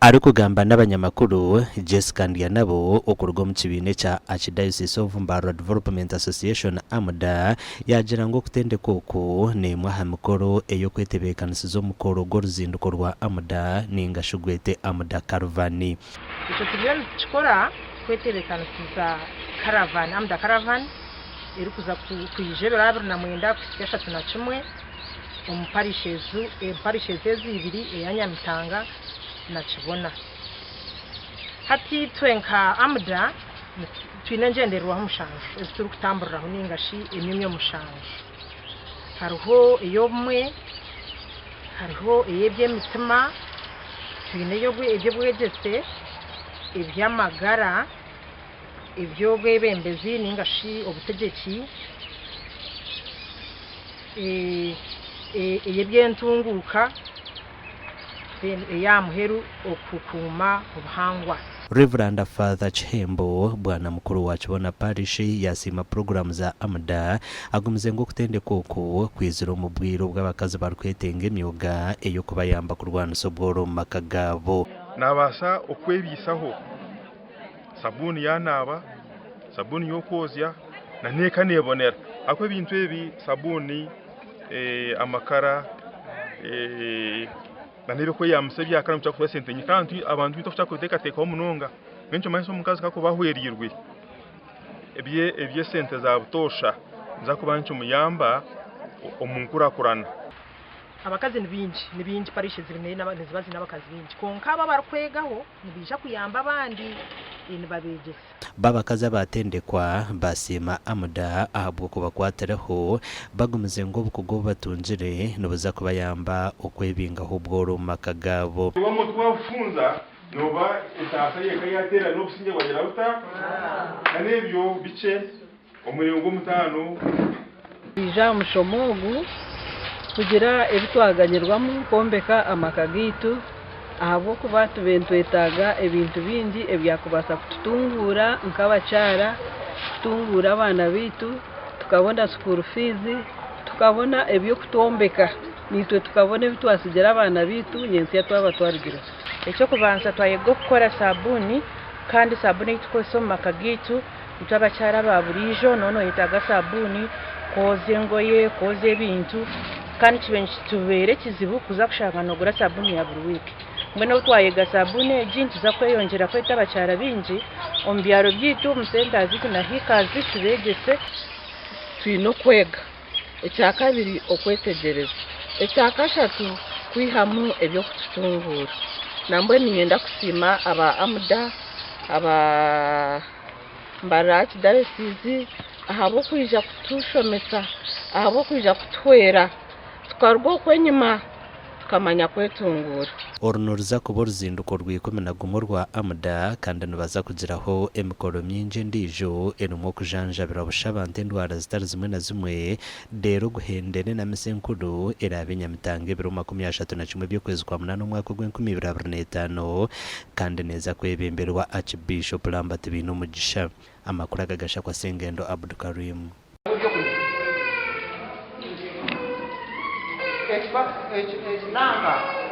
ari kugamba n'abanyamakuru Jessica Ndianabo okurwa mu kibine cya Archdiocese of Mbaro Development Association AMDA yagira ngo kutende koko ne mwahamukoro eyo kwetebekanisizo mukoro goruzinduko rwa AMDA ninga shugwete AMDA Caravani icyo tugenda tukora kwetebekanisiza caravan AMDA Caravan iri kuza kuyijebera na mwenda kusikesha tunachimwe parishezu ibiri eyanyamitanga nakibona hati twenka AMDA twine ngenderwa mushanje turi kutamburira ho ningashi emimyo mushanje hariho eyomwe hariho eyebyemitima twine yobwe ebyo bwegetse ebyamagara ebyo bwebembezi ningashi obutegeki eyebyentunguka yamuheru okukuma obuhangwa. Reverend Father Chembo bwana mukuru wa Kibona Parish yasima program za AMDA agumze ngo kutende koko kwizira mu bwiro bw'abakazi barukwetenga emyoga eyo kubayamba kurwana soboro makagabo nabasa okwebisaho sabuni yanaba sabuni yokozya na neka nebonera akwe bintu ebi sabuni amakara nanebe ko yamusebya akara mutaka kuba sente nyikantu abantu bitofya kuteka teka omunonga bencho maso mukazi kako bahwerirwe ebye sente za butosha nzakubancho muyamba omunkura kurana abakazi nibinji parishe zimwe n'abazibazi n'abakazi binji konka aba barkwegaho nibija kuyamba abandi babegese babakaza batendekwa basima AMDA ahabwo kubakwatiraho bagumize ngo bukugo batunjire nobuza kubayamba okwebinga hubworo makagabo wo twafunza noba itasa yekayatera n'obusinge wagira uta kanebyo bice omurengo mutano ija mushomogu kugira ebitwaganyirwamu kombeka amakagitu ahabo kuba tubentwetaga ebintu bindi ebyakubasa kututungura nk'abacara kutungura abana bitu tukabona school fees tukabona ebyo kutombeka nitwe tukabona ebitwasigira abana bitu nyensi yatwaba twarigira ekyo kubanza twayego gukora sabuni kandi sabuni itukoso makagitu tutabacara baburijo nono yitaga sabuni koze ngoye koze ebintu kandi kibenshi tubere kizibu kuza kushaka nogura sabuni ya buri week mbona twayega sabuni jinti za kweyongera kweta abacara binji ombyaro byitu musenta ziki na hikazi tubegese twino kwega ekyakabiri okwetegereza ekyakashatu kwihamu ebyo kututungura nambwe niyenda kusima aba AMDA aba Mbaro Archdiocese ahabo kwija kutushomesa ahabo kwija kutwera tukarwo kwenyuma tukamanya kwetungura orunoriza kuba uruzinduko rw'ikuminagumo rwa AMDA kandi nubaza kugiraho emikoro myinshi ndijo erimo kujanjabira bushabante ndwara zitari zimwe na zimwe rero guhendene na misenkuru erabe nyamitanga 2031 by'ukwezi kwa munana umwaka w'2025 kandi neza kwebemberwa Archbishop Lambert Binumugisha amakuru agagasha kwa Sengendo Abdukarim namba